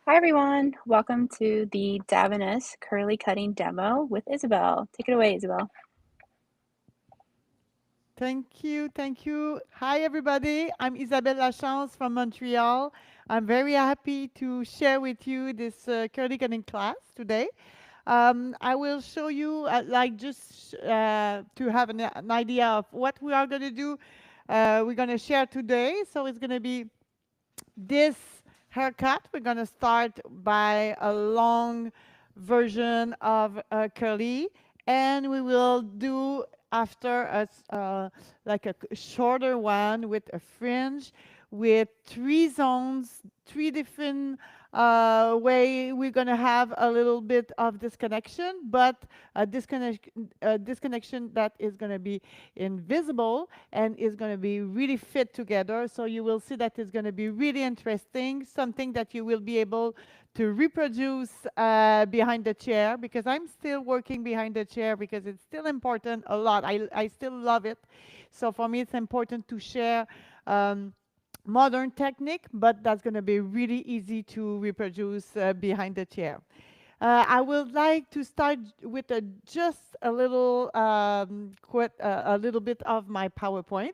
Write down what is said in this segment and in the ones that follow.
Hi everyone, welcome to the Davines curly cutting demo with Isabel. Take it away, Isabel. Thank you. Thank you. Hi, everybody. I'm Isabelle Lachance from Montreal. I'm very happy to share with you this curly cutting class today. I will show you, to have an idea of what we are going to do. We're going to share today. So it's going to be this haircut. We're going to start by a long version of curly, and we will do after like a shorter one with a fringe with three zones, three different way. We're going to have a little bit of disconnection, but a disconnection that is going to be invisible and is going to be really fit together. So you will see that it's going to be really interesting, something that you will be able to reproduce behind the chair, because I'm still working behind the chair because it's still important a lot. I still love it. So for me, it's important to share modern technique, but that's going to be really easy to reproduce behind the chair. I would like to start with just a little, a little bit of my PowerPoint.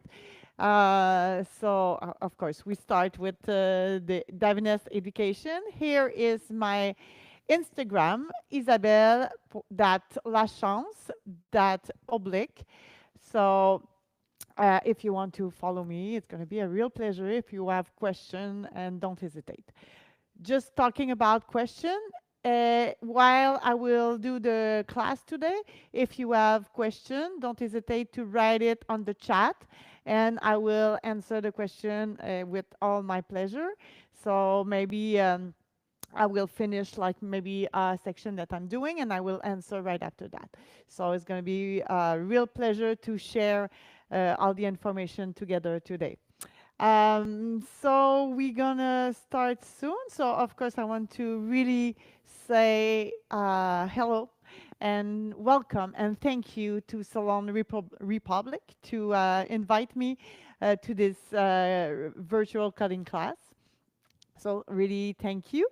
Of course, we start with the Davines education. Here is my Instagram, Isabelle.lachance.oblique. So if you want to follow me, it's going to be a real pleasure. If you have questions, and don't hesitate. Just talking about question, while I will do the class today, if you have question, don't hesitate to write it on the chat, and I will answer the question with all my pleasure. So maybe I will finish like maybe a section that I'm doing, and I will answer right after that. So it's going to be a real pleasure to share all the information together today. So we're gonna start soon. So of course, I want to really say hello and welcome and thank you to Salon Republic to invite me to this virtual cutting class. So really thank you.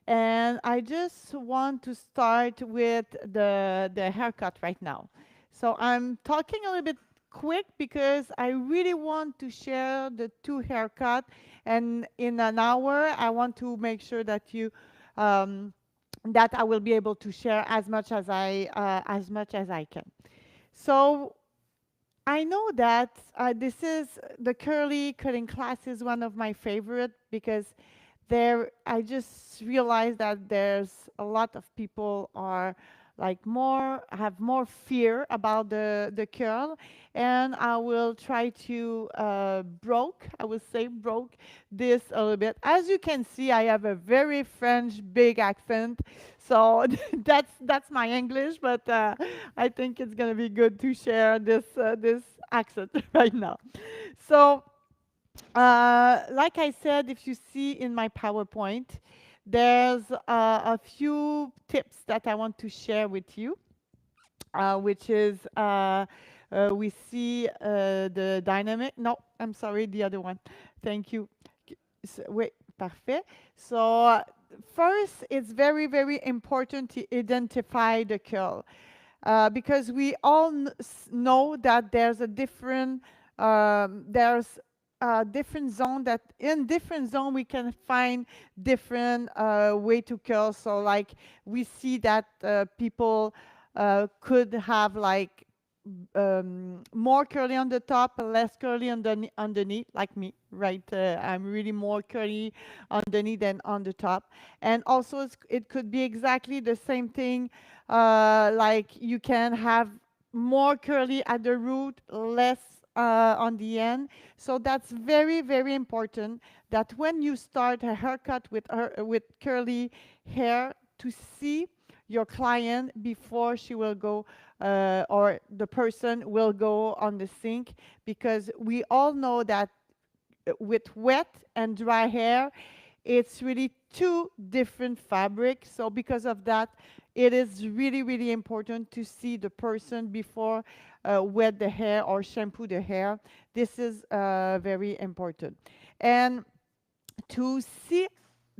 And I just want to start with the haircut right now. So I'm talking a little bit quick because I really want to share the two haircut, and in an hour I want to make sure that you that I will be able to share as much as I can. So I know that this is the curly cutting class is one of my favorite because there I just realized that there's a lot of people are like more have more fear about the curl, and I will try to I will say broke this a little bit. As you can see, I have a very French big accent, so that's my English, but I think it's gonna be good to share this accent right now. So like I said, if you see in my PowerPoint, there's a few tips that I want to share with you, which is we see the dynamic. No, I'm sorry, the other one. Thank you. Wait, parfait. So first, it's very, very important to identify the curl because we all know that there's a there's a different zone that in different zone we can find different way to curl. So like we see that people could have like more curly on the top, less curly underneath, like me, right? I'm really more curly underneath than on the top. And also, it could be exactly the same thing. Like you can have more curly at the root, less on the end. So that's very, very important that when you start a haircut with curly hair, to see your client before she will go or the person will go on the sink, because we all know that with wet and dry hair, it's really two different fabrics. So because of that, it is really, really important to see the person before wet the hair or shampoo the hair. This is very important. And to see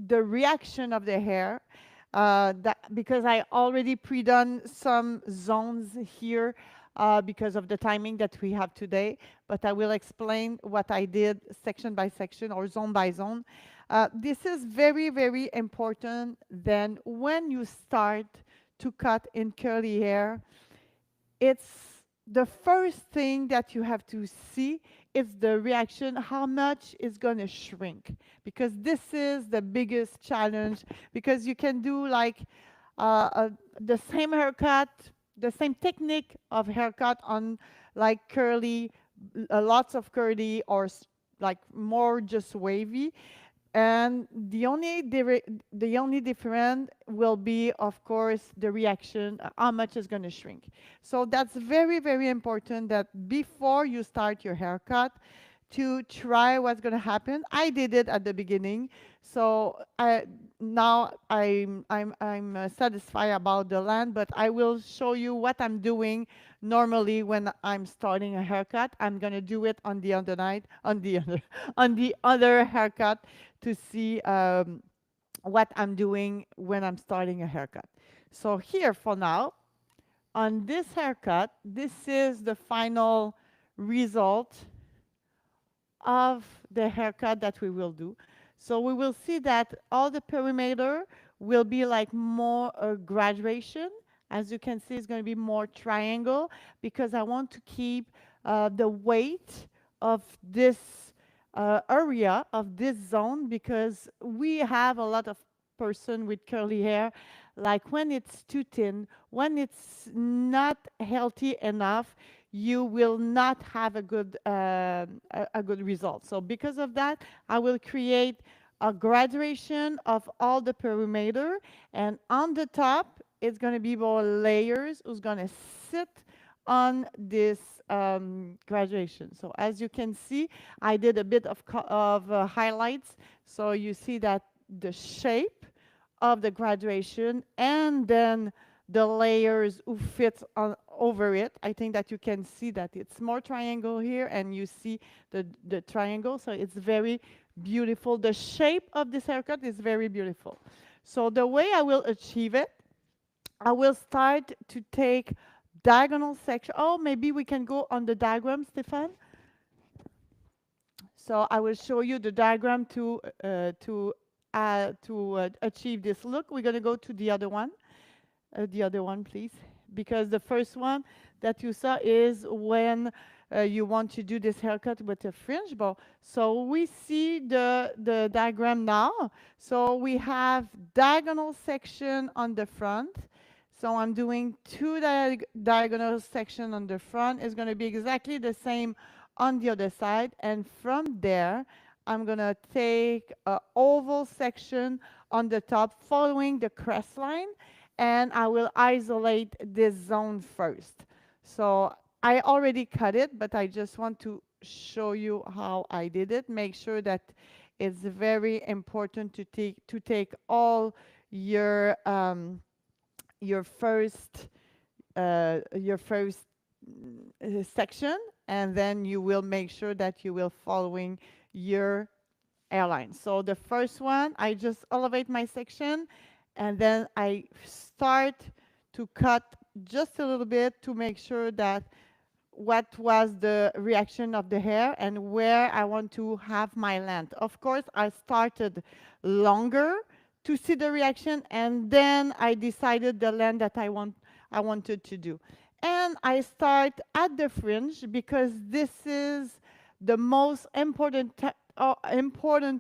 the reaction of the hair, because I already pre-done some zones here because of the timing that we have today, but I will explain what I did section by section or zone by zone. This is very, very important. Then when you start to cut in curly hair, it's the first thing that you have to see is the reaction, how much is going to shrink, because this is the biggest challenge, because you can do like the same haircut, the same technique of haircut on like curly, lots of curly or like more just wavy, and the only difference will be, of course, the reaction, how much is going to shrink. So that's very, very important that before you start your haircut, to try what's going to happen. I did it at the beginning, so now I'm satisfied about the land, but I will show you what I'm doing normally when I'm starting a haircut. I'm going to do it on the other night, on the other on the other haircut, to see what I'm doing when I'm starting a haircut. So here for now, on this haircut, this is the final result of the haircut that we will do. So we will see that all the perimeter will be like more a graduation. As you can see, it's going to be more triangle because I want to keep the weight of this area, of this zone, because we have a lot of person with curly hair, like when it's too thin, when it's not healthy enough, you will not have a good a good result. So because of that, I will create a graduation of all the perimeter, and on the top, it's going to be more layers who's going to sit on this graduation. So as you can see, I did a bit of highlights, so you see that the shape of the graduation and then the layers who fit on over it. I think that you can see that it's more triangle here, and you see the triangle, so it's very beautiful. The shape of this haircut is very beautiful. So the way I will achieve it, I will start to take diagonal section. Oh, maybe we can go on the diagram, Stefan. So I will show you the diagram to achieve this look. We're going to go to the other one, please, because the first one that you saw is when you want to do this haircut with a fringe bow. So we see the diagram now. So we have diagonal section on the front. So I'm doing two diagonal section on the front. It's going to be exactly the same on the other side. And from there, I'm going to take an oval section on the top following the crest line, and I will isolate this zone first. So I already cut it, but I just want to show you how I did it. Make sure that it's very important to take all your first section, and then you will make sure that you will following your airline. So the first one, I just elevate my section, and then I start to cut just a little bit to make sure that what was the reaction of the hair and where I want to have my length. Of course, I started longer to see the reaction, and then I decided the length that I wanted to do. And I start at the fringe because this is the most important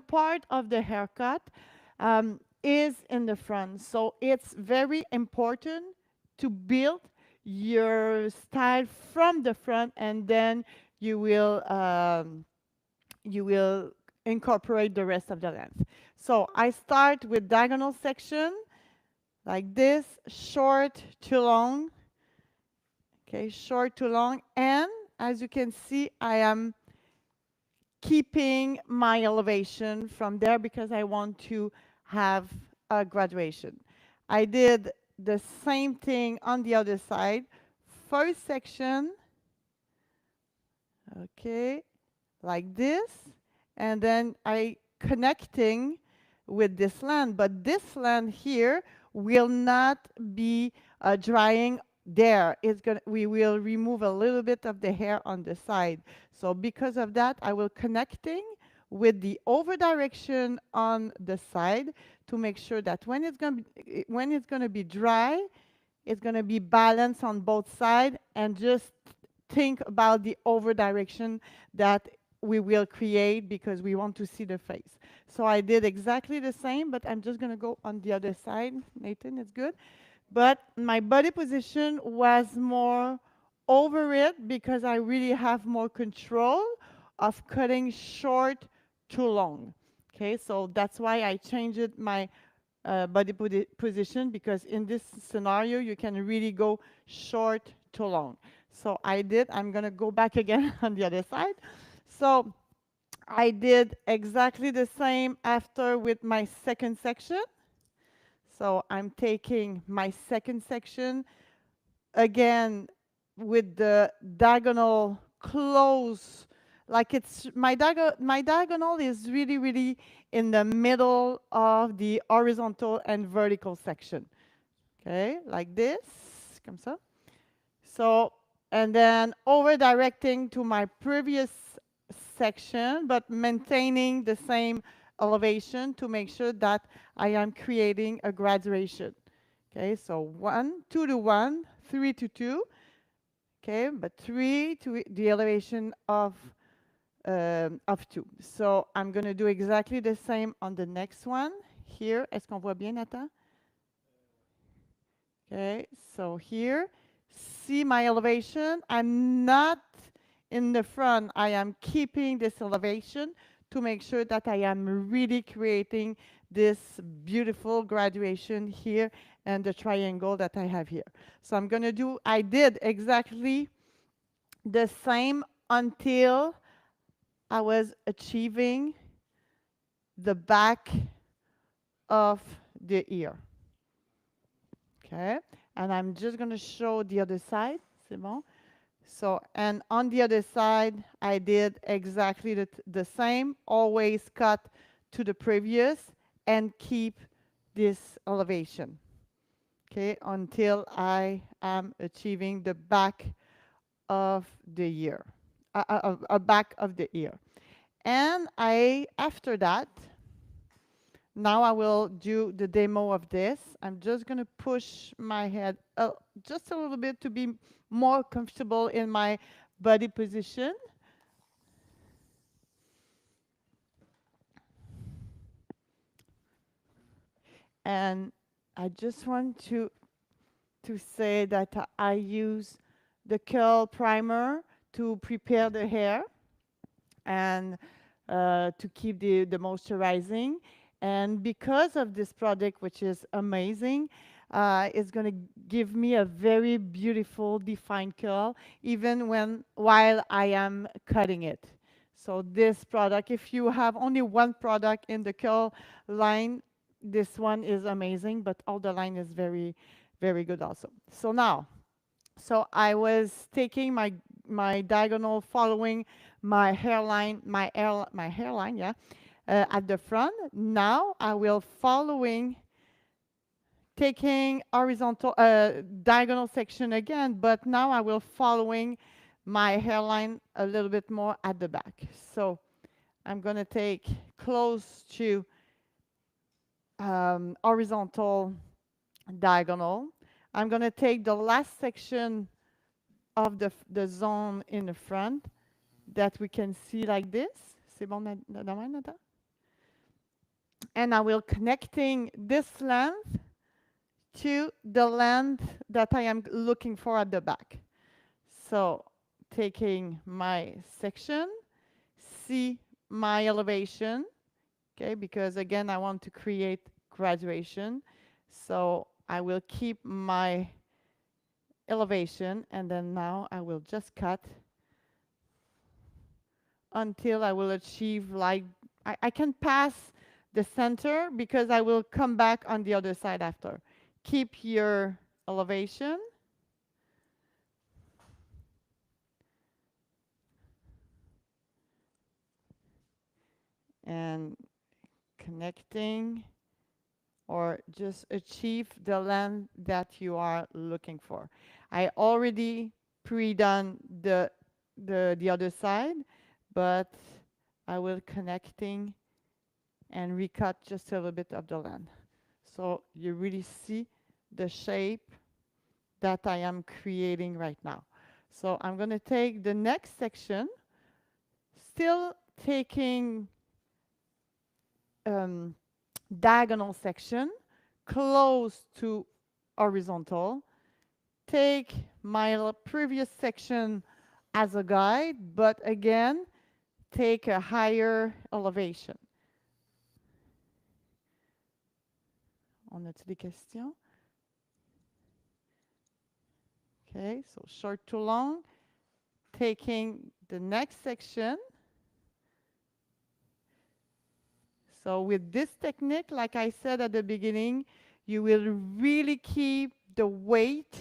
part of the haircut, is in the front. So it's very important to build your style from the front, and then you will incorporate the rest of the length. So I start with diagonal section like this, short to long. Okay, short to long, and as you can see, I am keeping my elevation from there because I want to have a graduation. I did the same thing on the other side. First section, okay, like this, and then I connecting with this land, but this land here will not be drying there. We will remove a little bit of the hair on the side. So because of that, I will connecting with the over direction on the side to make sure that when it's gonna be dry, it's going to be balanced on both sides, and just think about the over direction that we will create because we want to see the face. So I did exactly the same, but I'm just going to go on the other side. Nathan, it's good. But my body position was more over it because I really have more control of cutting short to long. Okay, so that's why I changed my body position, because in this scenario you can really go short to long. So I'm gonna go back again on the other side. So I did exactly the same after with my second section. So I'm taking my second section again with the diagonal close, like it's my diagonal is really in the middle of the horizontal and vertical section. Okay, like this, comme ça. So, and then over directing to my previous section, but maintaining the same elevation to make sure that I am creating a graduation. Okay, so 1, 2 to 1, 3 to 2. Okay, but 3 to the elevation of 2. So I'm going to do exactly the same on the next one. Here, est-ce qu'on voit bien, Nathan? Okay, so here, see my elevation. I'm not in the front. I am keeping this elevation to make sure that I am really creating this beautiful graduation here and the triangle that I have here. So I did exactly the same until I was achieving the back of the ear. Okay, and I'm just going to show the other side. C'est bon? So, and on the other side, I did exactly the same, always cut to the previous and keep this elevation, okay, until I am achieving the back of the ear, back of the ear. And after that, now I will do the demo of this. I'm just going to push my head just a little bit to be more comfortable in my body position. And I just want to say that I use the curl primer to prepare the hair and to keep the moisturizing. And because of this product, which is amazing, it's going to give me a very beautiful defined curl, even while I am cutting it. So this product, if you have only one product in the curl line, this one is amazing, but all the line is very good also. So now, so I was taking my diagonal, following my hairline, my hairline, yeah, at the front. Now I will following, taking horizontal, diagonal section again, but now I will following my hairline a little bit more at the back. So I'm gonna take close to horizontal diagonal. I'm gonna take the last section of the zone in the front that we can see like this. C'est bon, Nathan? And I will connecting this length to the length that I am looking for at the back. So taking my section, see my elevation, okay, because again, I want to create graduation. So I will keep my elevation, and then now I will just cut until I will achieve, like, I can pass the center because I will come back on the other side after. Keep your elevation. And connecting or just achieve the length that you are looking for. I already pre-done the other side, but I will connecting and recut just a little bit of the length. So you really see the shape that I am creating right now. So I'm going to take the next section, still taking um, diagonal section close to horizontal. Take my previous section as a guide, but again, take a higher elevation. On a des questions? Okay, so short to long. Taking the next section. So with this technique, like I said at the beginning, you will really keep the weight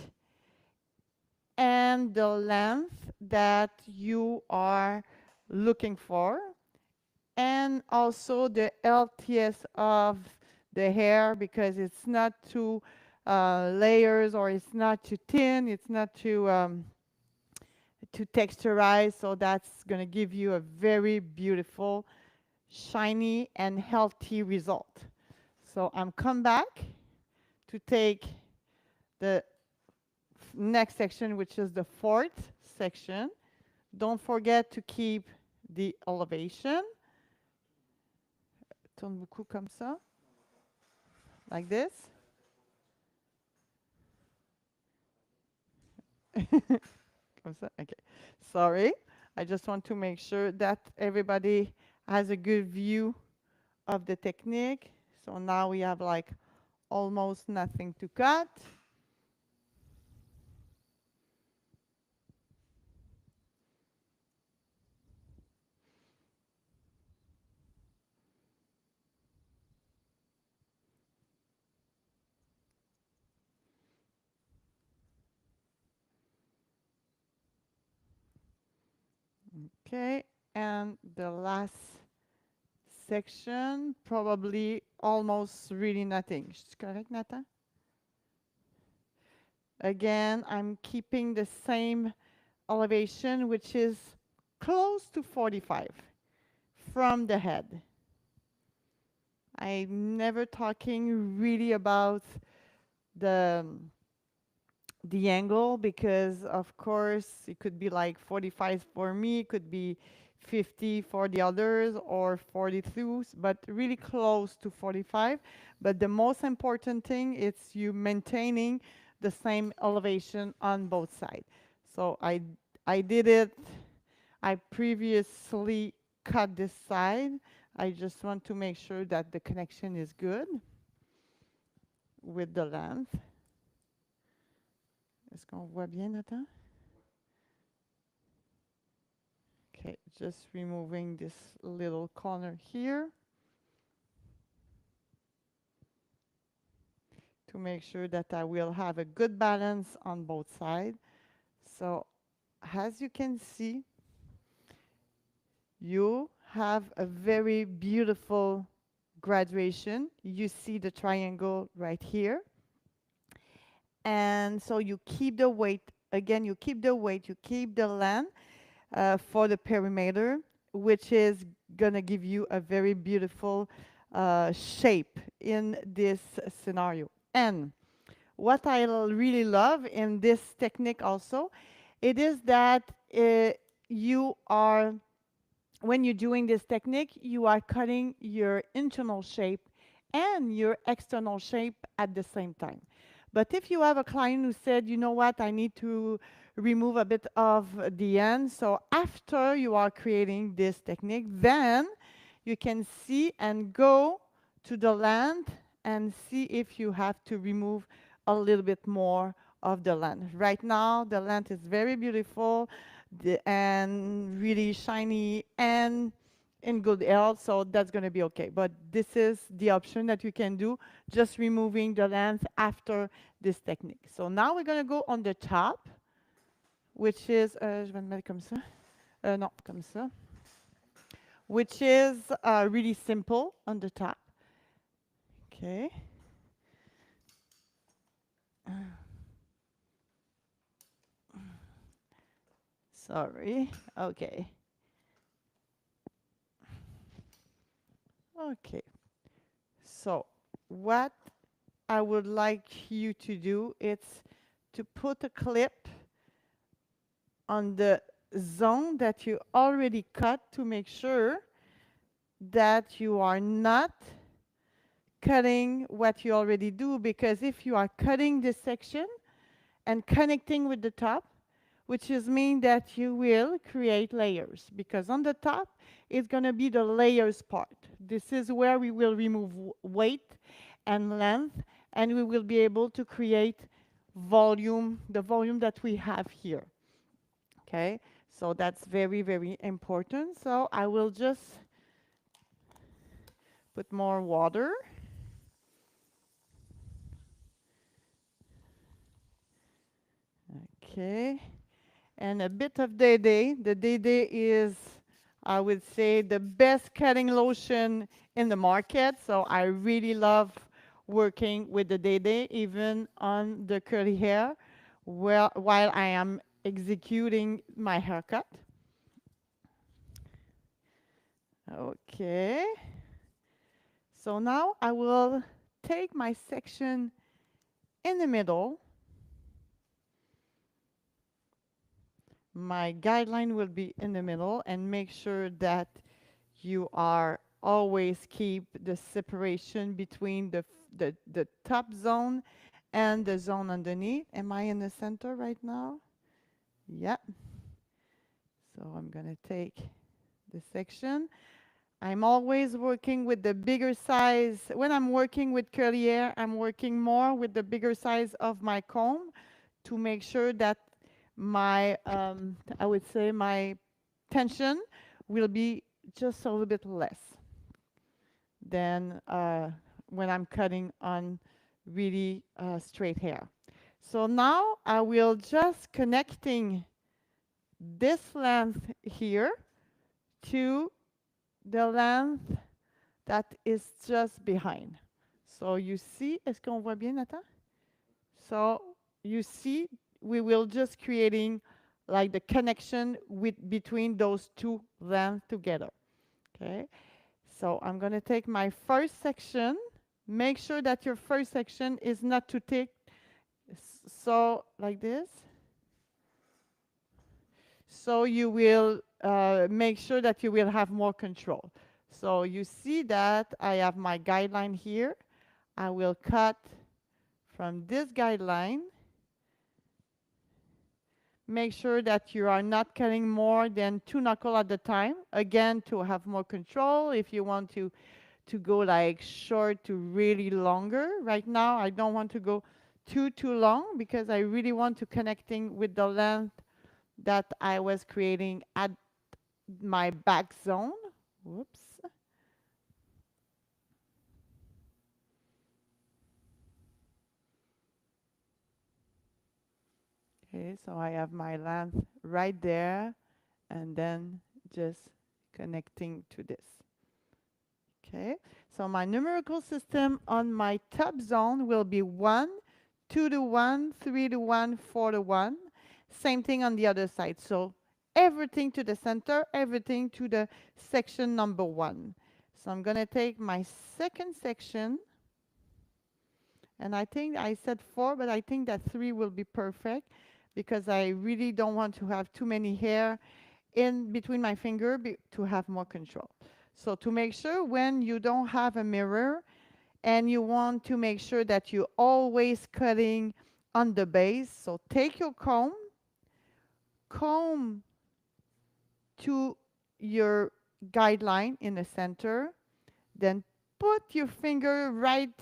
and the length that you are looking for, and also the LTS of the hair, because it's not too layers, or it's not too thin, it's not too texturized. So that's going to give you a very beautiful, shiny, and healthy result. So I'm come back to take the next section, which is the fourth section. Don't forget to keep the elevation. Tourne beaucoup comme ça, like this. Comme ça, okay. Sorry, I just want to make sure that everybody has a good view of the technique. So now we have like almost nothing to cut. Okay, and the last section, probably almost really nothing. Is correct, Nathan? Again, I'm keeping the same elevation, which is close to 45 from the head. I'm never talking really about the the angle, because of course it could be like 45 for me, it could be 50 for the others, or 42, but really close to 45. But the most important thing is you maintaining the same elevation on both sides. So I did it. I previously cut this side. I just want to make sure that the connection is good with the length. Est-ce qu'on voit bien, Nathan? Okay, just removing this little corner here to make sure that I will have a good balance on both sides. So as you can see, you have a very beautiful graduation. You see the triangle right here. And so you keep the weight, again, you keep the weight, you keep the length for the perimeter, which is gonna give you a very beautiful shape in this scenario. And what I really love in this technique also, it is that you are, when you're doing this technique, you are cutting your internal shape and your external shape at the same time. But if you have a client who said, you know what, I need to remove a bit of the end, so after you are creating this technique, then you can see and go to the length and see if you have to remove a little bit more of the length. Right now, the length is very beautiful and really shiny and in good health, so that's going to be okay. But this is the option that you can do, just removing the length after this technique. So now we're going to go on the top, which is, je vais le mettre comme ça. Non, comme ça. Which is really simple on the top. Okay. Sorry. Okay. Okay. So what I would like you to do is to put a clip on the zone that you already cut to make sure that you are not cutting what you already do, because if you are cutting this section and connecting with the top, which is mean that you will create layers, because on the top it's going to be the layers part. This is where we will remove weight and length, and we will be able to create volume, the volume that we have here. Okay, so that's very, very important. So I will just put more water. Okay, and a bit of Day. The Day is, I would say, the best cutting lotion in the market. So I really love working with the Day, even on the curly hair, while I am executing my haircut. Okay, so now I will take my section in the middle. My guideline will be in the middle, and make sure that you are always keep the separation between the top zone and the zone underneath. Am I in the center right now? Yeah. So I'm going to take the section. I'm always working with the bigger size. When I'm working with curly hair, I'm working more with the bigger size of my comb to make sure that my, I would say my tension will be just a little bit less than when I'm cutting on really straight hair. So now I will just connecting this length here to the length that is just behind. So you see, est-ce qu'on voit bien, Nathan? So you see, we will just creating like the connection with between those two lengths together. Okay, so I'm going to take my first section. Make sure that your first section is not too thick. So like this. So you will make sure that you will have more control. So you see that I have my guideline here. I will cut from this guideline. Make sure that you are not cutting more than 2 knuckles at a time. Again, to have more control. If you want to go like short to really longer. Right now, I don't want to go too long because I really want to connecting with the length that I was creating at my back zone. Whoops. Okay, so I have my length right there, and then just connecting to this. Okay, so my numerical system on my top zone will be 1, 2 to 1, 3 to 1, 4 to 1. Same thing on the other side. So everything to the center, everything to the section number 1. So I'm going to take my second section, and I think I said 4, but I think that 3 will be perfect because I really don't want to have too many hair in between my finger to have more control. So to make sure when you don't have a mirror and you want to make sure that you're always cutting on the base, so take your comb to your guideline in the center, then put your finger right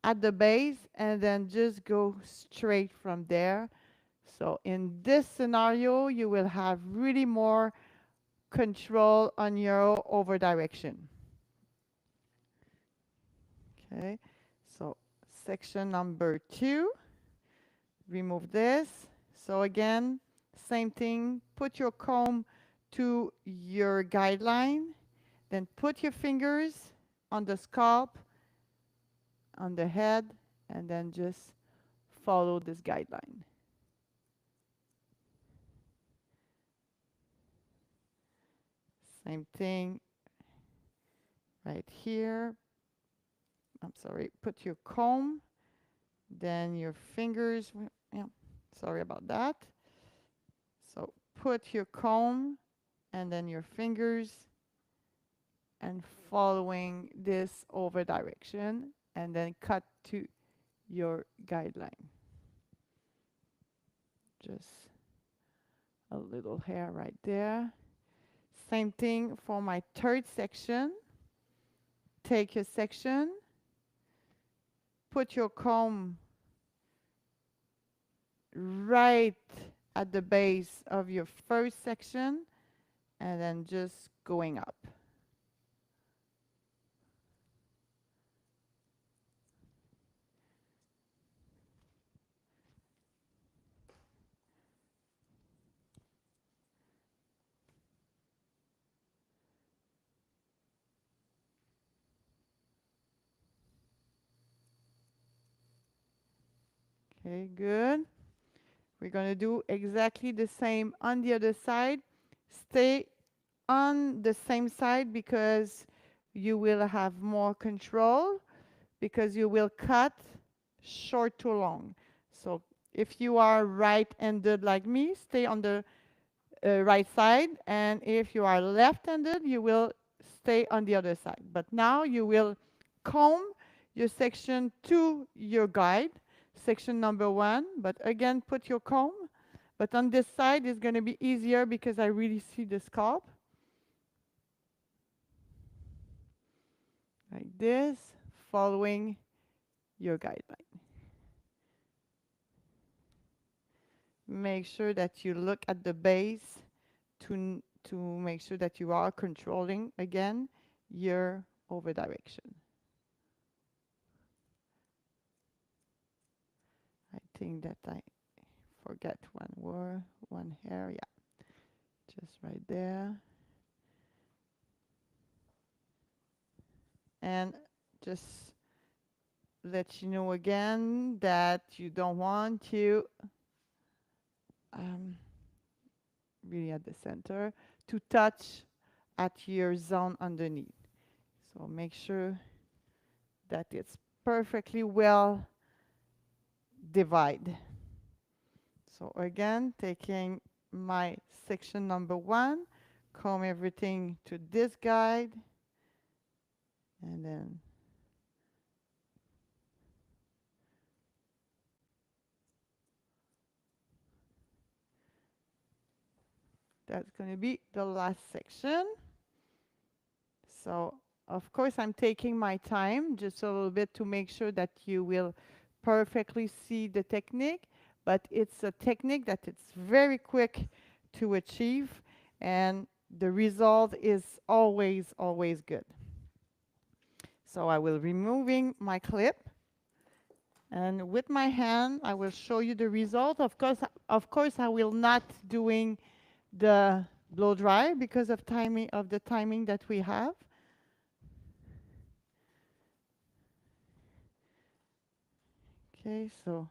at the base and then just go straight from there. So in this scenario, you will have really more control on your over direction. Okay, so section number 2, remove this. So again, same thing, put your comb to your guideline, then put your fingers on the scalp on the head, and then just follow this guideline. Same thing right here. I'm sorry, put your comb, then your fingers. Yeah, sorry about that. So put your comb and then your fingers and following this over direction and then cut to your guideline. Just a little hair right there. Same thing for my third section. Take your section, put your comb right at the base of your first section and then just going up. Okay, good. We're going to do exactly the same on the other side. Stay on the same side because you will have more control, because you will cut short to long. So if you are right-handed like me, stay on the right side, and if you are left-handed, you will stay on the other side. But now you will comb your section to your guide, section number 1, but again, put your comb. But on this side, it's going to be easier because I really see the scalp. Like this, following your guideline. Make sure that you look at the base to make sure that you are controlling, again, your over direction. I think that I forget one word, one hair, yeah, just right there. And just let you know again that you don't want to really at the center to touch at your zone underneath. So make sure that it's perfectly well divided. So again, taking my section number 1, comb everything to this guide, and then that's going to be the last section. So of course I'm taking my time just a little bit to make sure that you will perfectly see the technique, but it's a technique that it's very quick to achieve, and the result is always, always good. So I will removing my clip, and with my hand I will show you the result. Of course I will not doing the blow dry because of the timing that we have. Okay, so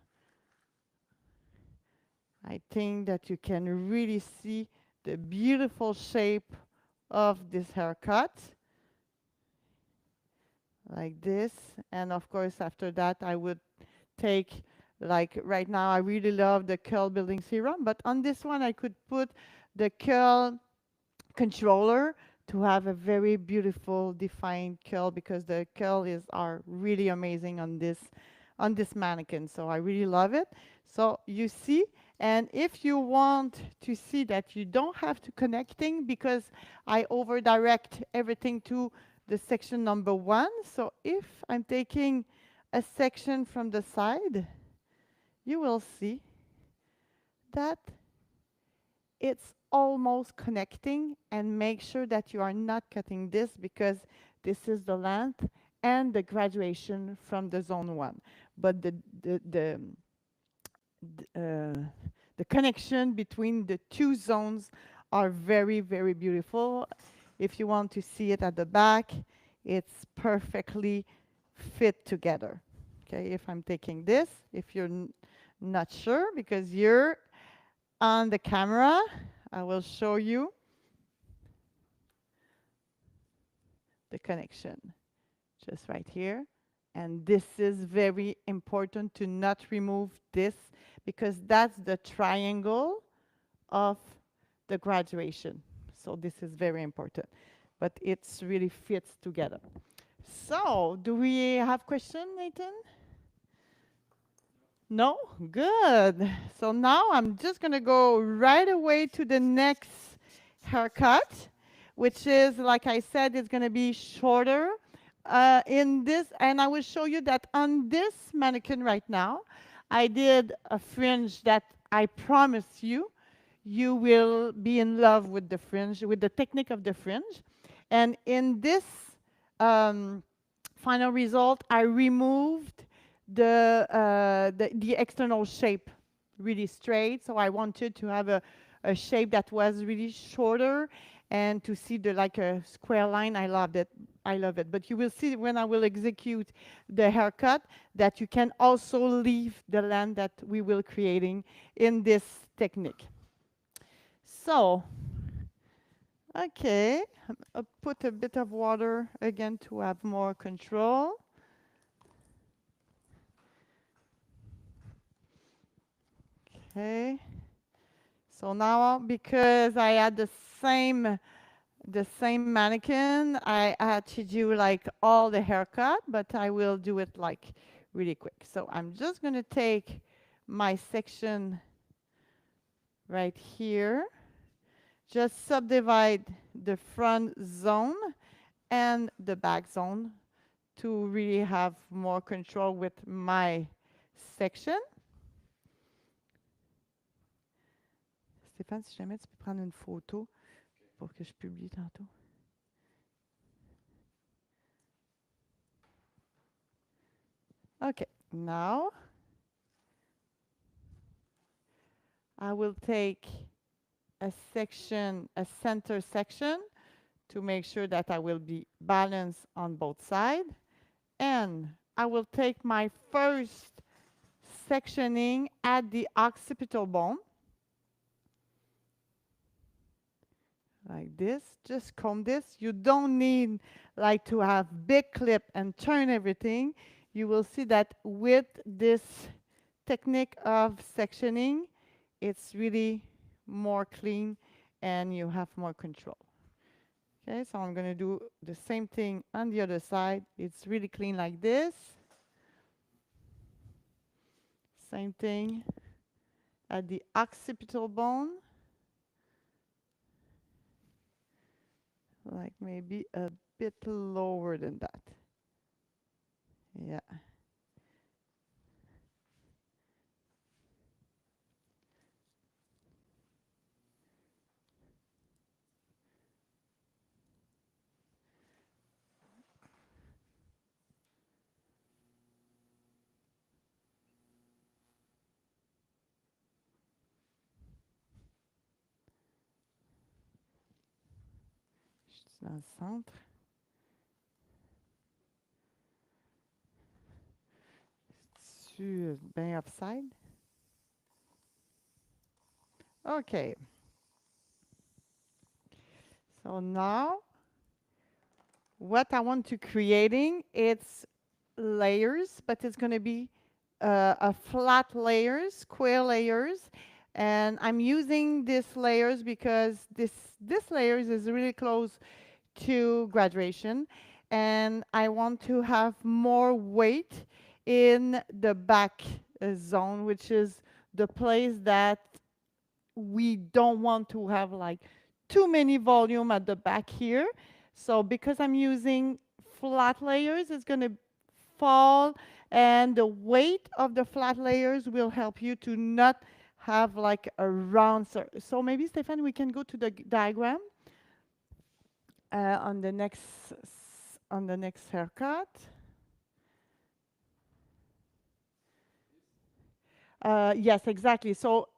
I think that you can really see the beautiful shape of this haircut, like this. And of course, after that, I would take, like right now, I really love the curl building serum, but on this one, I could put the curl controller to have a very beautiful defined curl, because the curl are really amazing on this mannequin. So I really love it. So you see, and if you want to see that you don't have to connecting, because I over direct everything to the section number 1. So if I'm taking a section from the side, you will see that it's almost connecting, and make sure that you are not cutting this, because this is the length and the graduation from the zone 1. But the connection between the two zones are very, very beautiful. If you want to see it at the back, it's perfectly fit together. Okay, if I'm taking this, if you're not sure because you're on the camera, I will show you the connection just right here. And this is very important to not remove this because that's the triangle of the graduation. So this is very important, but it's really fits together. So do we have question, Nathan? No? Good. So now I'm just gonna go right away to the next haircut, which is, like I said, it's gonna be shorter. In this, and I will show you that on this mannequin right now, I did a fringe that I promise you, you will be in love with the fringe, with the technique of the fringe. And in this um, final result, I removed the external shape really straight. So I wanted to have a shape that was really shorter and to see the like a square line. I loved it. I love it. But you will see when I will execute the haircut that you can also leave the length that we will creating in this technique. So, okay, I'll put a bit of water again to have more control. Okay. So now, because I had the same mannequin, I had to do like all the haircut, but I will do it like really quick. So I'm just gonna take my section right here, just subdivide the front zone and the back zone to really have more control with my section. Stéphane, si jamais tu peux prendre une photo pour que je publie tantôt. Okay, now I will take a section, a center section, to make sure that I will be balanced on both sides. And I will take my first sectioning at the occipital bone, like this. Just comb this. You don't need like to have big clip and turn everything. You will see that with this technique of sectioning, it's really more clean and you have more control. Okay, so I'm going to do the same thing on the other side. It's really clean like this. Same thing at the occipital bone. Like maybe a bit lower than that. Yeah. Juste dans le centre. Tu bien upside. Okay. So now what I want to creating, it's layers, but it's going to be a flat layers, square layers. And I'm using these layers because this layers is really close to graduation. And I want to have more weight in the back zone, which is the place that we don't want to have like too many volume at the back here. So because I'm using flat layers, it's going to fall, and the weight of the flat layers will help you to not have like a round surface. So maybe, Stéphane, we can go to the diagram on the next haircut. Yes, exactly. So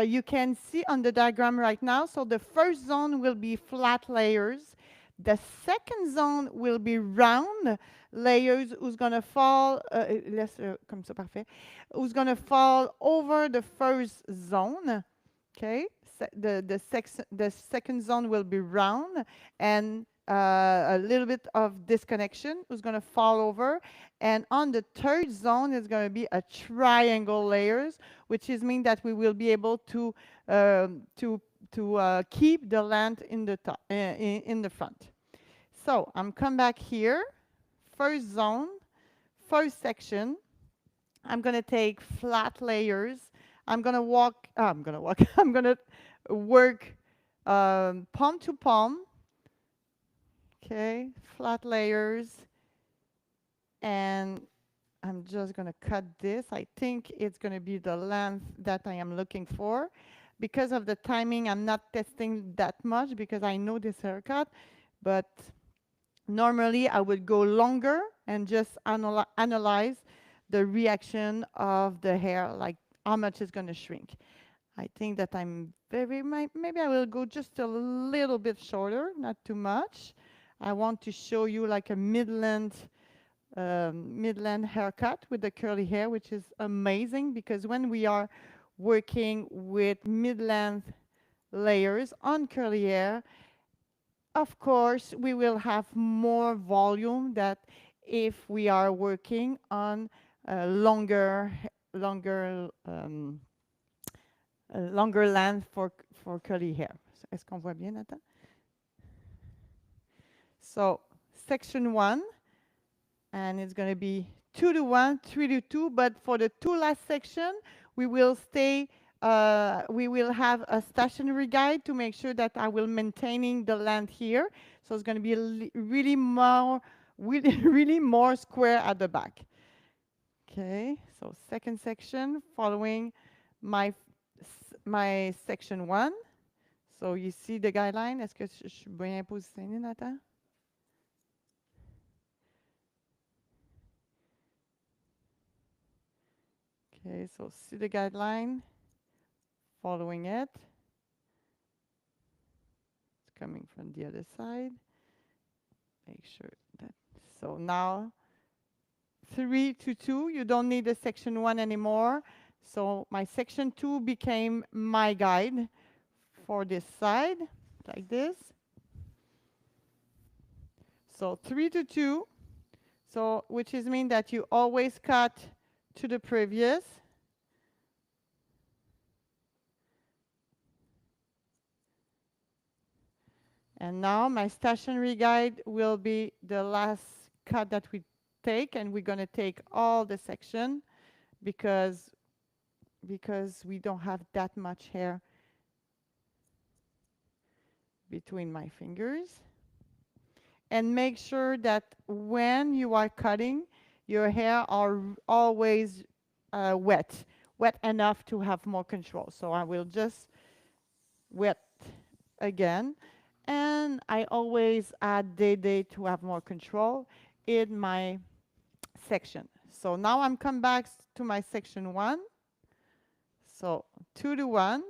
you can see on the diagram right now, so the first zone will be flat layers. The second zone will be round layers who's gonna fall, comme ça, parfait, who's gonna fall over the first zone. Okay, the second zone will be round and a little bit of disconnection who's going to fall over. And on the third zone is going to be a triangle layers, which is mean that we will be able to um, to keep the land in the top, in the front. So I'm come back here, first zone, first section. I'm going to take flat layers. I'm going to walk, I'm going to work palm to palm. Okay, flat layers. And I'm just going to cut this. I think it's going to be the length that I am looking for. Because of the timing, I'm not testing that much because I know this haircut. But normally, I would go longer and just analyze the reaction of the hair, like how much it's going to shrink. I think that maybe I will go just a little bit shorter, not too much. I want to show you like a midland haircut with the curly hair, which is amazing because when we are working with mid-length layers on curly hair, of course, we will have more volume that if we are working on longer, longer length for curly hair. Est-ce qu'on voit bien, Nathan? So, section 1, and it's going to be 2 to 1, 3 to 2, but for the two last section, we will we will have a stationary guide to make sure that I will maintaining the length here. So it's going to be really more square at the back. Okay, so second section following my my section 1. So you see the guideline. Est-ce que je suis bien positionné, Nathan? Okay, so see the guideline, following it. It's coming from the other side. Make sure that, so now 3 to 2, you don't need the section 1 anymore. So my section 2 became my guide for this side, like this. So 3 to 2, so which is mean that you always cut to the previous. And now my stationary guide will be the last cut that we take, and we're going to take all the section because we don't have that much hair between my fingers. And make sure that when you are cutting, your hair are always wet enough to have more control. So I will just wet again. And I always add day to have more control in my section. So now I'm come back to my section 1. So 2 to 1.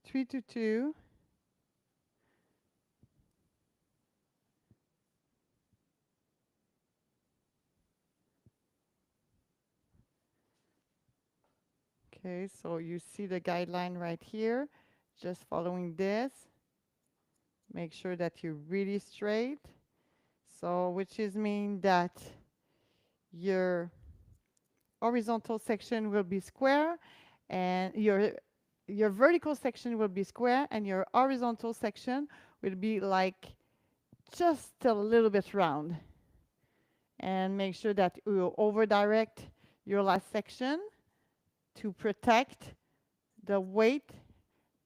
Three to 2. Okay, so you see the guideline right here. Just following this. Make sure that you're really straight. So, which is mean that your horizontal section will be square, and your vertical section will be square, and your horizontal section will be like just a little bit round. And make sure that you over direct your last section to protect the weight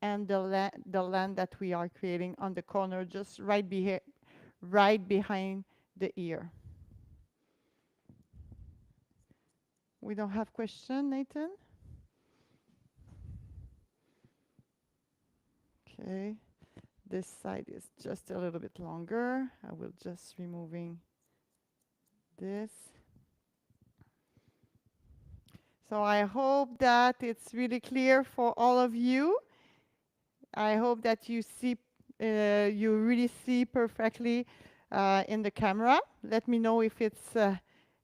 and the land that we are creating on the corner, just right behind the ear. We don't have question, Nathan? Okay. This side is just a little bit longer. I will just removing this. So I hope that it's really clear for all of you. I hope that you really see perfectly in the camera. Let me know if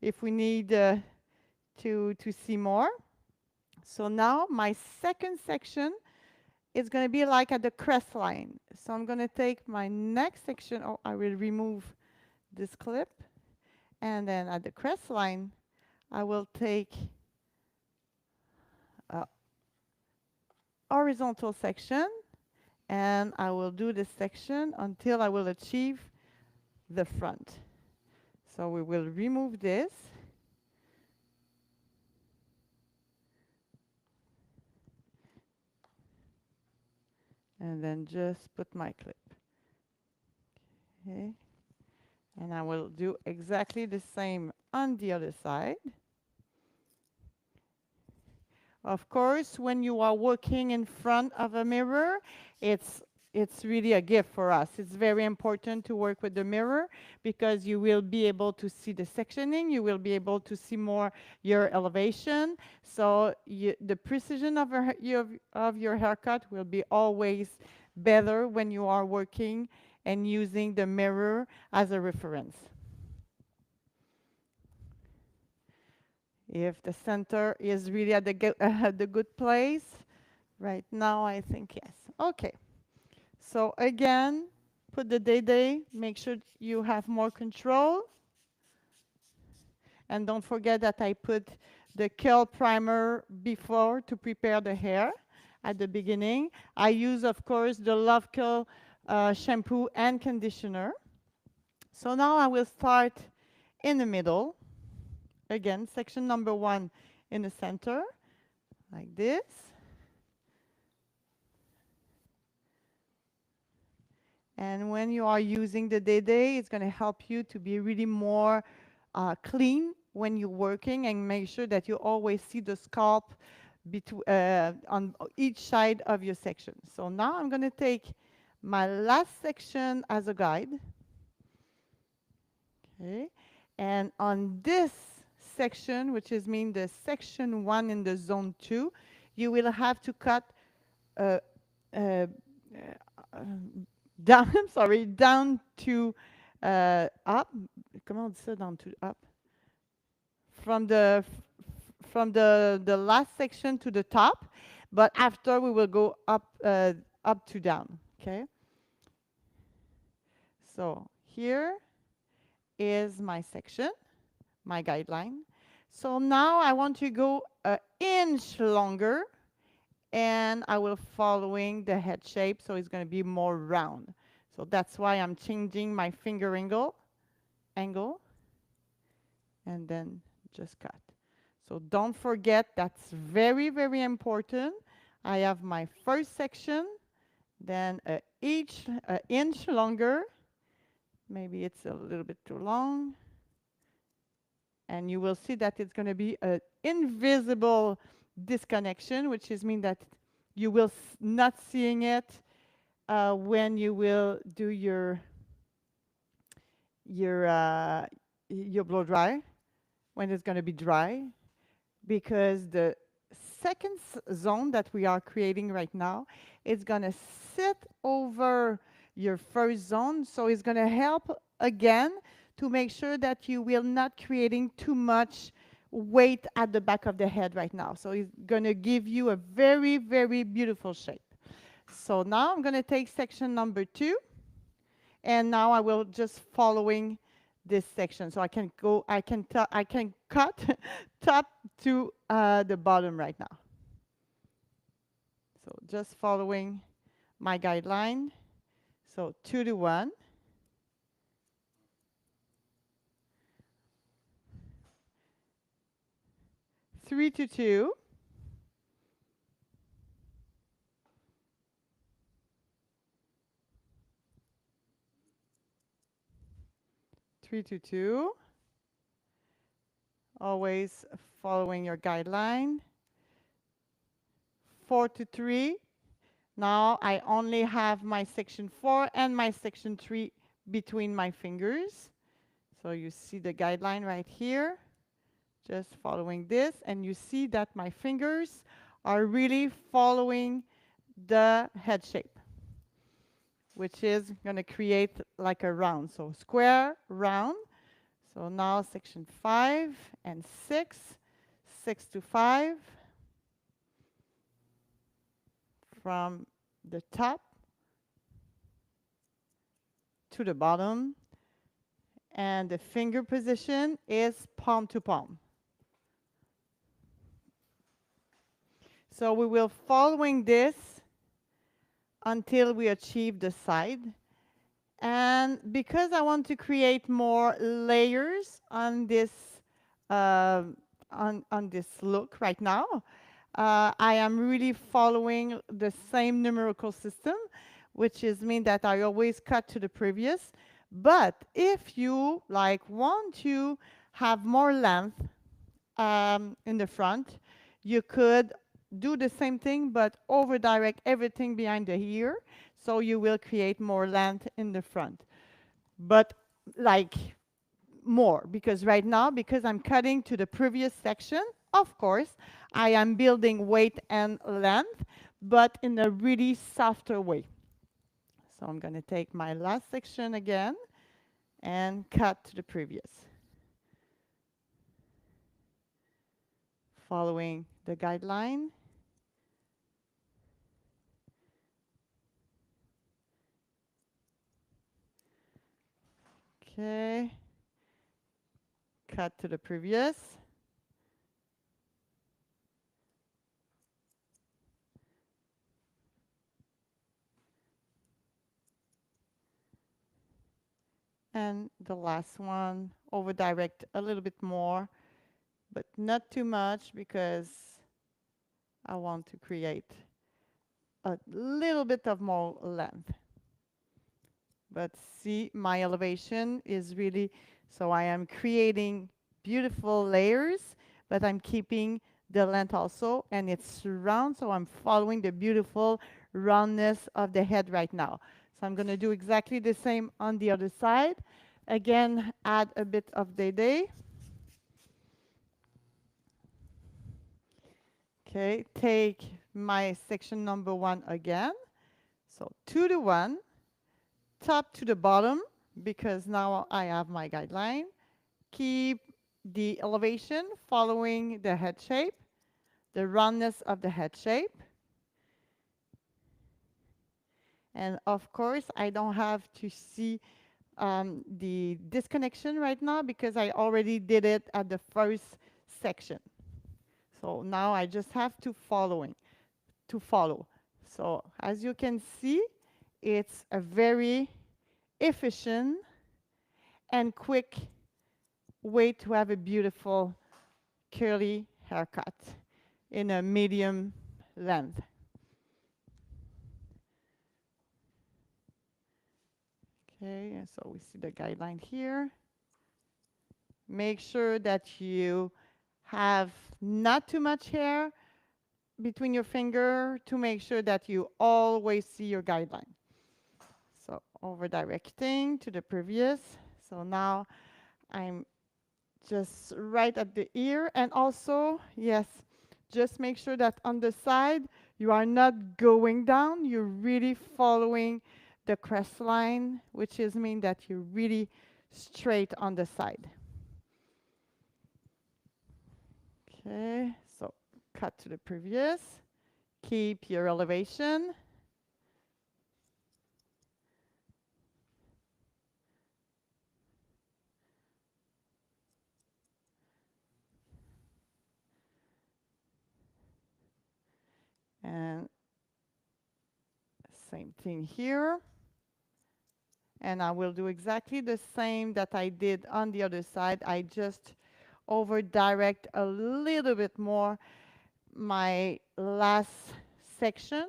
if we need to see more. So now my second section is going to be like at the crest line. So I'm going to take my next section. Oh, I will remove this clip. And then at the crest line, I will take a horizontal section, and I will do this section until I will achieve the front. So we will remove this. And then just put my clip. Okay. And I will do exactly the same on the other side. Of course, when you are working in front of a mirror, it's it's really a gift for us. It's very important to work with the mirror because you will be able to see the sectioning, you will be able to see more your elevation. So the precision of your haircut will be always better when you are working and using the mirror as a reference. If the center is really at the good place, right now I think yes. Okay, so again, put the day, make sure you have more control. And don't forget that I put the curl primer before to prepare the hair at the beginning. I use, of course, the Love Curl shampoo and conditioner. So now I will start in the middle. Again, section number 1 in the center, like this. And when you are using the day, it's going to help you to be really more clean when you're working, and make sure that you always see the scalp on each side of your section. So now I'm going to take my last section as a guide. Okay. And on this section, which is mean the section 1 in the zone 2, you will have to cut uh, uh, uh, down, I'm sorry, down to up. Comment on dit ça, down to up? From the last section to the top, but after we will go up to down. Okay. So here is my section, my guideline. So now I want to go an inch longer, and I will following the head shape, so it's going to be more round. So that's why I'm changing my finger angle, and then just cut. So don't forget, that's very, very important. I have my first section, then each inch longer. Maybe it's a little bit too long. And you will see that it's going to be an invisible disconnection, which is mean that you will not seeing it when you will do your blow dry, when it's going to be dry, because the second zone that we are creating right now is going to sit over your first zone, so it's going to help again to make sure that you will not creating too much weight at the back of the head right now. So it's going to give you a very, very beautiful shape. So now I'm going to take section number 2, and now I will just following this section. So I can cut top to the bottom right now. So just following my guideline. So 2 to 1. 3 to 2. 3 to 2. Always following your guideline. 4 to 3. Now I only have my section 4 and my section 3 between my fingers. So you see the guideline right here, just following this, and you see that my fingers are really following the head shape, which is going to create like a round. So square, round. So now section 5 and 6, 6 to 5, from the top to the bottom, and the finger position is palm to palm. So we will following this until we achieve the side. And because I want to create more layers on this uh, on this look right now, I am really following the same numerical system, which is mean that I always cut to the previous. But if you like want to have more length in the front, you could do the same thing, but over direct everything behind the ear, so you will create more length in the front. But like more, because right now, because I'm cutting to the previous section, of course, I am building weight and length, but in a really softer way. So I'm going to take my last section again and cut to the previous, following the guideline. Okay, cut to the previous. And the last one, over direct a little bit more, but not too much because I want to create a little bit of more length. But see, my elevation is really, so I am creating beautiful layers, but I'm keeping the length also, and it's round, so I'm following the beautiful roundness of the head right now. So I'm going to do exactly the same on the other side. Again, add a bit of day. Okay, take my section number 1 again. So 2 to 1, top to the bottom, because now I have my guideline. Keep the elevation following the head shape, the roundness of the head shape. And of course, I don't have to see the disconnection right now because I already did it at the first section. So now I just have to follow. So as you can see, it's a very efficient and quick way to have a beautiful curly haircut in a medium length. Okay, and so we see the guideline here. Make sure that you have not too much hair between your finger to make sure that you always see your guideline. So over directing to the previous. So now I'm just right at the ear, and also, yes, just make sure that on the side you are not going down, you're really following the crest line, which is mean that you're really straight on the side. Okay, so cut to the previous, keep your elevation. And same thing here. And I will do exactly the same that I did on the other side. I just over direct a little bit more my last section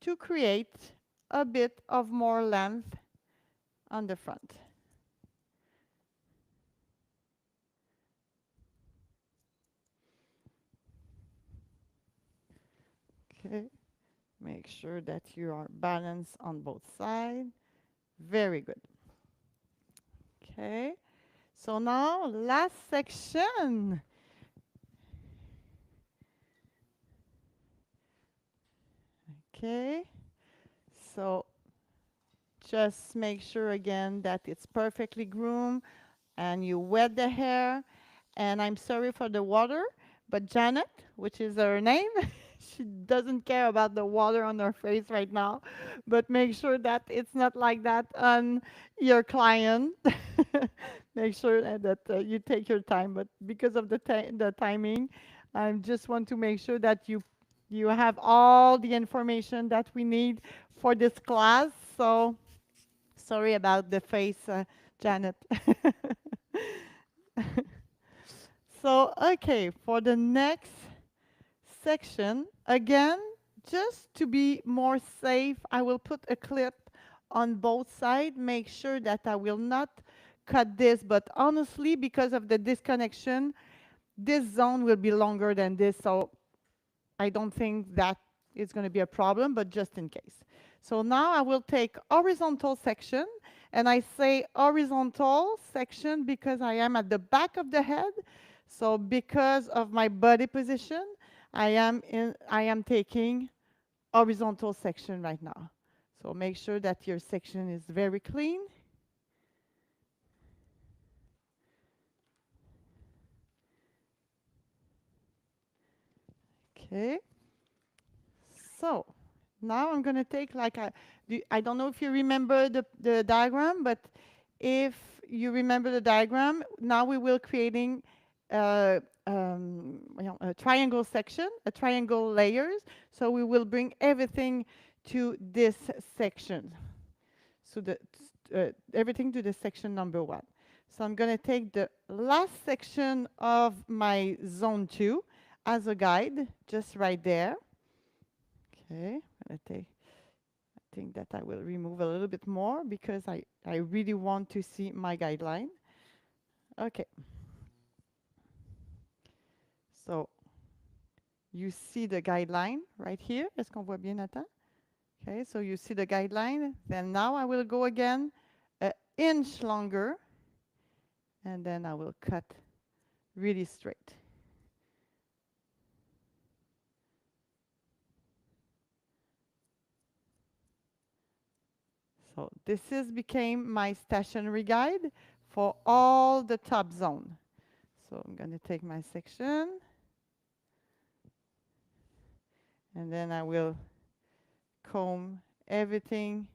to create a bit of more length on the front. Okay, make sure that you are balanced on both sides. Very good. Okay, So now, last section. Okay. So just make sure again that it's perfectly groomed and you wet the hair. And I'm sorry for the water, but Janet, which is her name, she doesn't care about the water on her face right now. But make sure that it's not like that on your client. Make sure that you take your time. But because of the timing, I just want to make sure that you have all the information that we need for this class. So sorry about the face, Janet. So, okay, for the next section, again, just to be more safe, I will put a clip on both sides, make sure that I will not cut this, but honestly, because of the disconnection, this zone will be longer than this, so I don't think that is going to be a problem, but just in case. So now I will take horizontal section, and I say horizontal section because I am at the back of the head. So because of my body position, I am taking horizontal section right now. So make sure that your section is very clean. Okay. So now I'm going to take like I don't know if you remember the diagram, but if you remember the diagram, now we will creating a triangle section, a triangle layers. So we will bring everything to this section. So everything to the section number 1. So I'm going to take the last section of my zone 2 as a guide, just right there. Okay, I think that I will remove a little bit more because I really want to see my guideline. Okay, so you see the guideline right here. Est-ce qu'on voit bien, Nathan? Okay, so you see the guideline. Then now I will go again an inch longer, and then I will cut really straight. So this is became my stationary guide for all the top zone. So I'm going to take my section, and then I will comb everything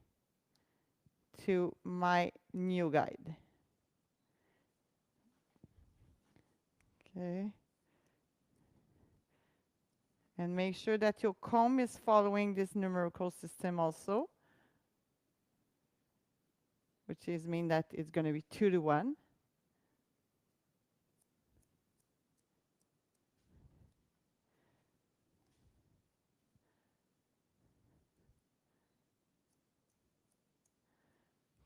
to my new guide. Okay. And make sure that your comb is following this numerical system also, which is mean that it's going to be 2 to 1.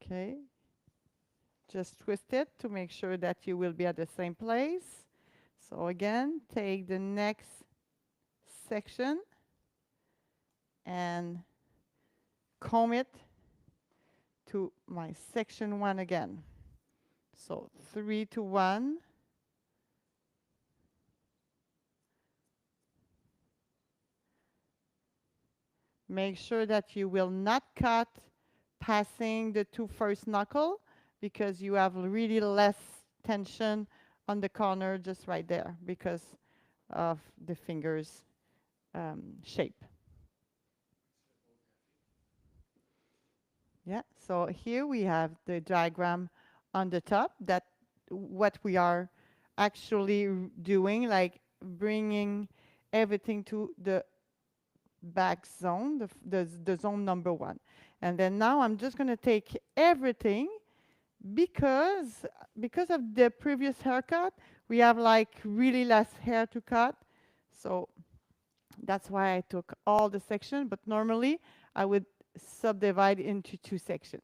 Okay. Just twist it to make sure that you will be at the same place. So again, take the next section and comb it to my section 1 again. So 3 to 1. Make sure that you will not cut passing the 2 first knuckle because you have really less tension on the corner just right there because of the fingers shape. Yeah, so here we have the diagram on the top that what we are actually doing, like bringing everything to the back zone, the zone number 1. And then now I'm just going to take everything because of the previous haircut, we have like really less hair to cut. So that's why I took all the section, but normally I would subdivide into 2 sections.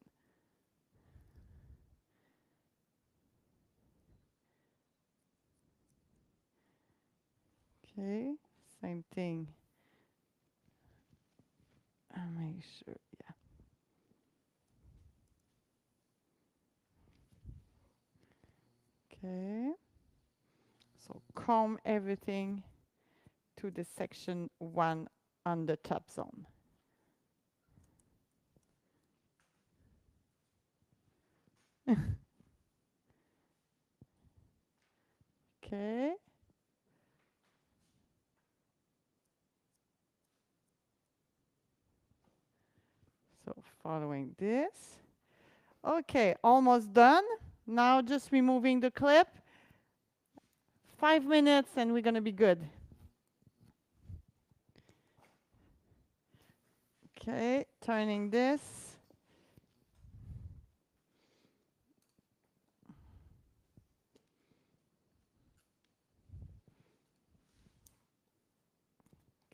Okay, same thing. I'll make sure, yeah. Okay. So comb everything to the section 1 on the top zone. Okay. So following this. Okay, almost done. Now just removing the clip. 5 minutes and we're gonna be good. Okay, turning this.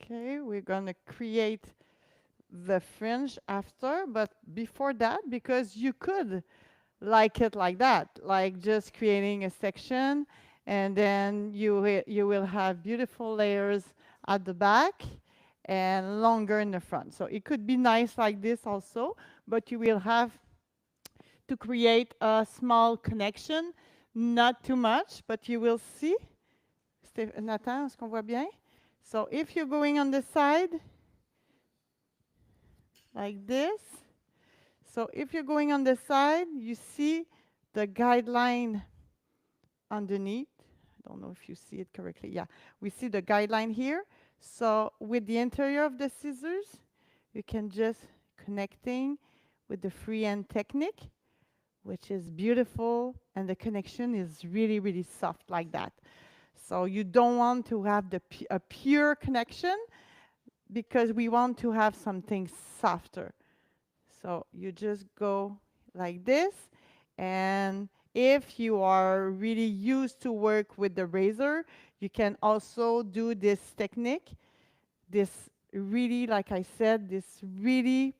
Okay, we're gonna create the fringe after, but before that, because you could like it like that, like just creating a section, and then you will have beautiful layers at the back and longer in the front. So it could be nice like this also, but you will have to create a small connection, not too much, but you will see. Nathan, est-ce qu'on voit bien? So if you're going on the side, like this, so if you're going on the side, you see the guideline underneath. I don't know if you see it correctly. Yeah, we see the guideline here. So with the interior of the scissors, you can just connecting with the freehand technique, which is beautiful, and the connection is really, really soft like that. So you don't want to have a pure connection because we want to have something softer. So you just go like this, and if you are really used to work with the razor, you can also do this technique, this really, like I said, this really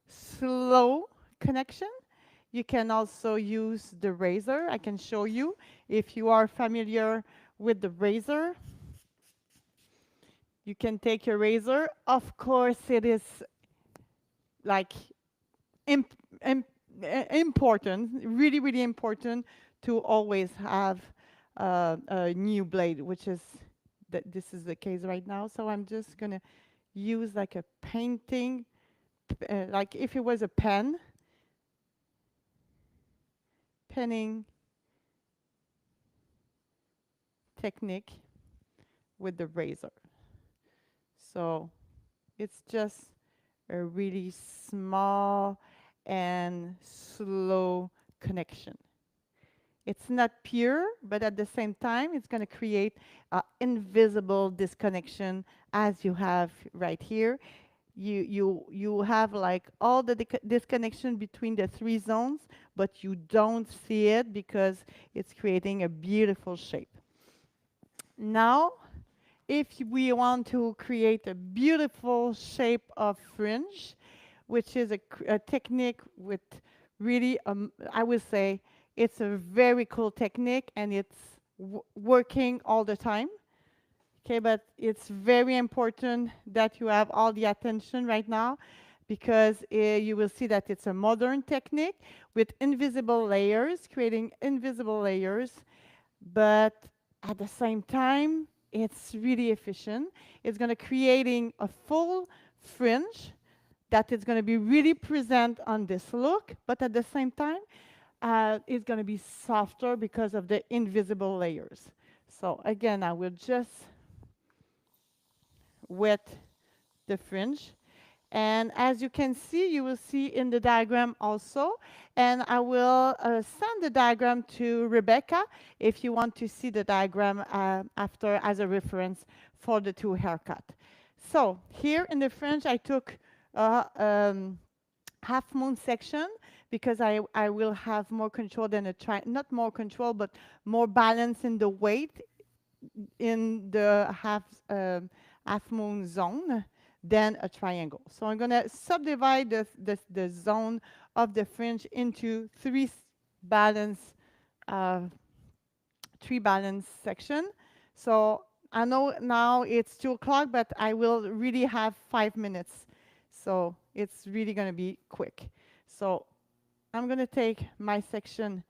slow connection. You can also use the razor. I can show you if you are familiar with the razor. You can take your razor. Of course, it is like imp, imp, important, really, really important to always have a new blade, which is that this is the case right now. So I'm just gonna use like a painting, like if it was a pen, penning technique with the razor. So it's just a really small and slow connection. It's not pure, but at the same time, it's going to create an invisible disconnection as you have right here. You have like all the disconnection between the three zones, but you don't see it because it's creating a beautiful shape. Now, if we want to create a beautiful shape of fringe, which is a technique with really, I would say, it's a very cool technique and it's working all the time. Okay, but it's very important that you have all the attention right now because you will see that it's a modern technique with invisible layers, creating invisible layers, but at the same time, it's really efficient. It's going to creating a full fringe that is going to be really present on this look, but at the same time, it's going to be softer because of the invisible layers. So again, I will just wet the fringe. And as you can see, you will see in the diagram also. And I will send the diagram to Rebecca if you want to see the diagram after as a reference for the two haircut. So here in the fringe, I took half moon section because I will have more control than not more control, but more balance in the weight in the half moon zone than a triangle. So I'm going to subdivide the zone of the fringe into balance uh, three balance section. So I know now it's 2 o'clock, but I will really have 5 minutes. So it's really going to be quick. So I'm going to take my section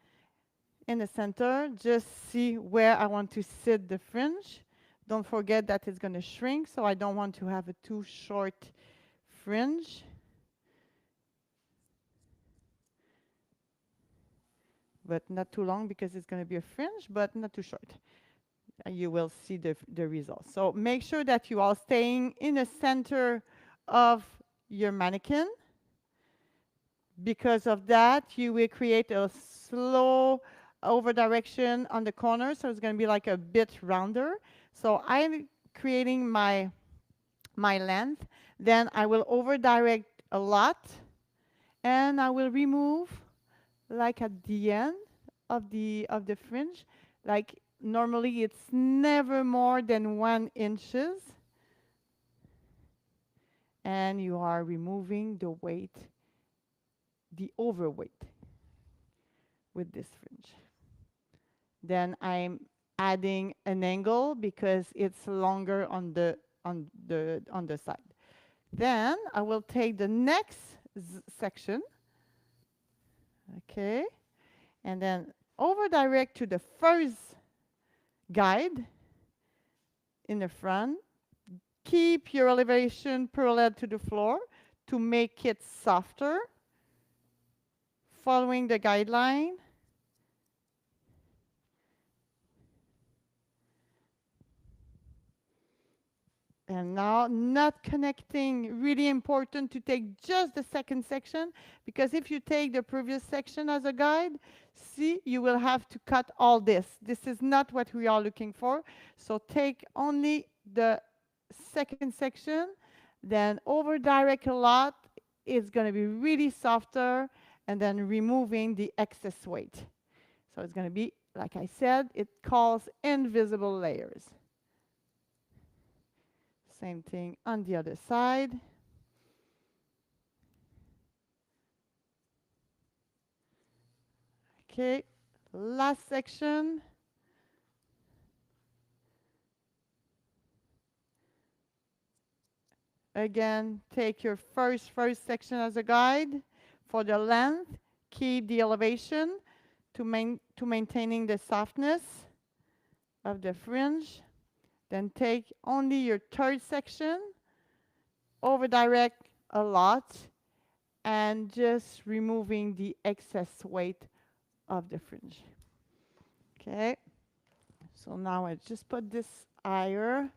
in the center. Just see where I want to sit the fringe. Don't forget that it's going to shrink, so I don't want to have a too short fringe, but not too long because it's going to be a fringe, but not too short. You will see the results. So make sure that you are staying in the center of your mannequin. Because of that, you will create a slow over direction on the corner, so it's going to be like a bit rounder. So I'm creating my length, then I will over direct a lot, and I will remove like at the end of the fringe. Like normally it's never more than 1 inches, and you are removing the weight, the overweight with this fringe. Then I'm adding an angle because it's longer on the side. Then I will take the next section, okay, and then over direct to the first guide in the front. Keep your elevation parallel to the floor to make it softer, following the guideline. And now, not connecting, really important to take just the second section, because if you take the previous section as a guide, see, you will have to cut all this. This is not what we are looking for. So take only the second section, then over direct a lot. It's going to be really softer, and then removing the excess weight. So it's going to be, like I said, it calls invisible layers. Same thing on the other side. Okay, last section. Again, take your first section as a guide. For the length, keep the elevation to maintaining the softness of the fringe. Then take only your third section, over direct a lot, and just removing the excess weight of the fringe. Okay, so now I just put this higher.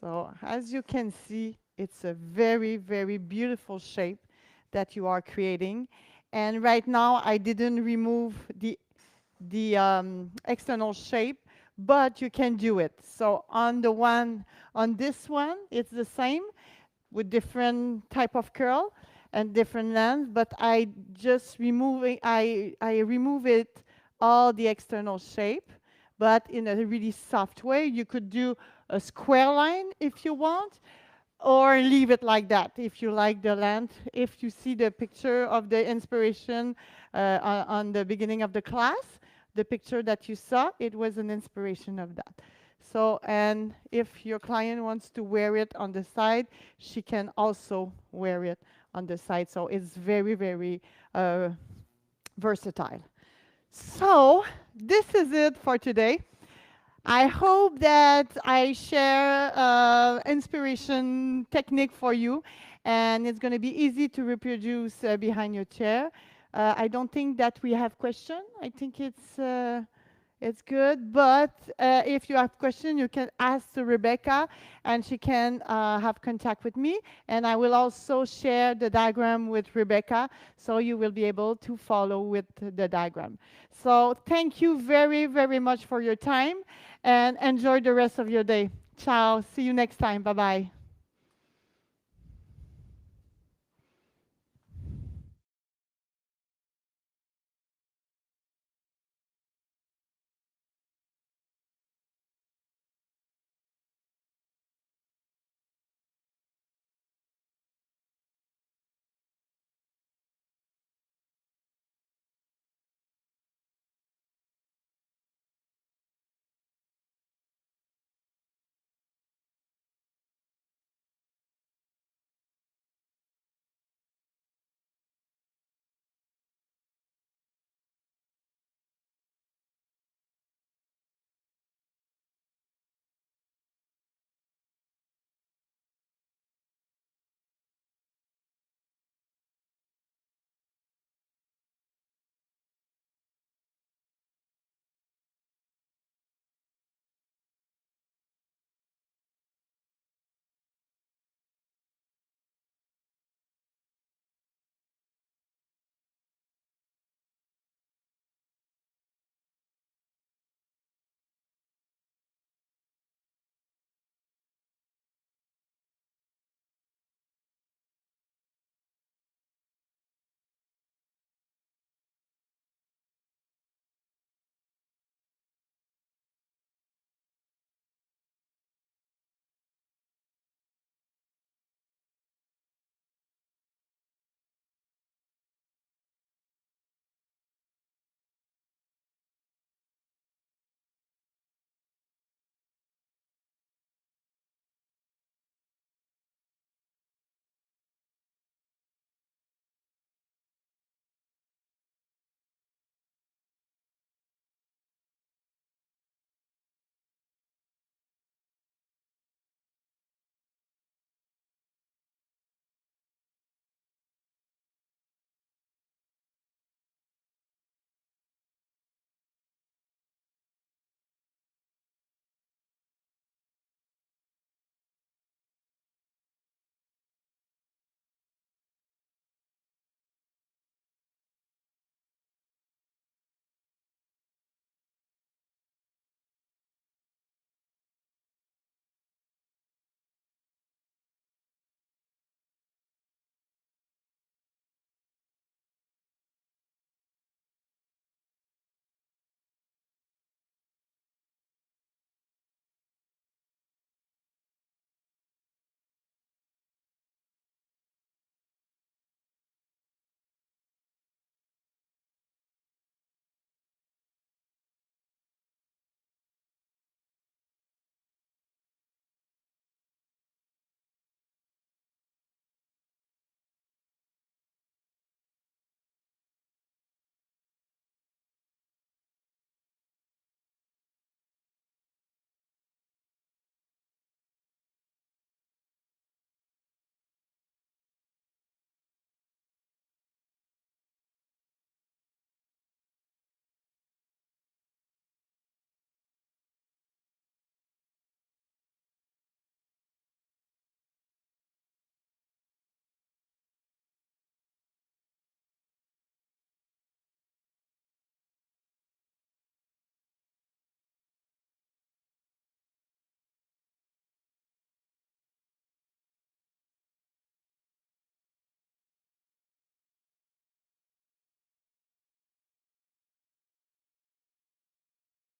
So as you can see, it's a very, very beautiful shape that you are creating. And right now, I didn't remove the external shape, but you can do it. So on this one, it's the same with different type of curl and different length, but I just I remove it all the external shape, but in a really soft way. You could do a square line if you want, or leave it like that if you like the length. If you see the picture of the inspiration on the beginning of the class, the picture that you saw, it was an inspiration of that. So, and if your client wants to wear it on the side, she can also wear it on the side. So it's very, very versatile. So this is it for today. I hope that I share inspiration technique for you, and it's going to be easy to reproduce behind your chair. I don't think that we have question. I think it's good, but if you have question, you can ask to Rebecca, and she can have contact with me, and I will also share the diagram with Rebecca, so you will be able to follow with the diagram. So thank you very, very much for your time, and enjoy the rest of your day. Ciao. See you next time. Bye-bye.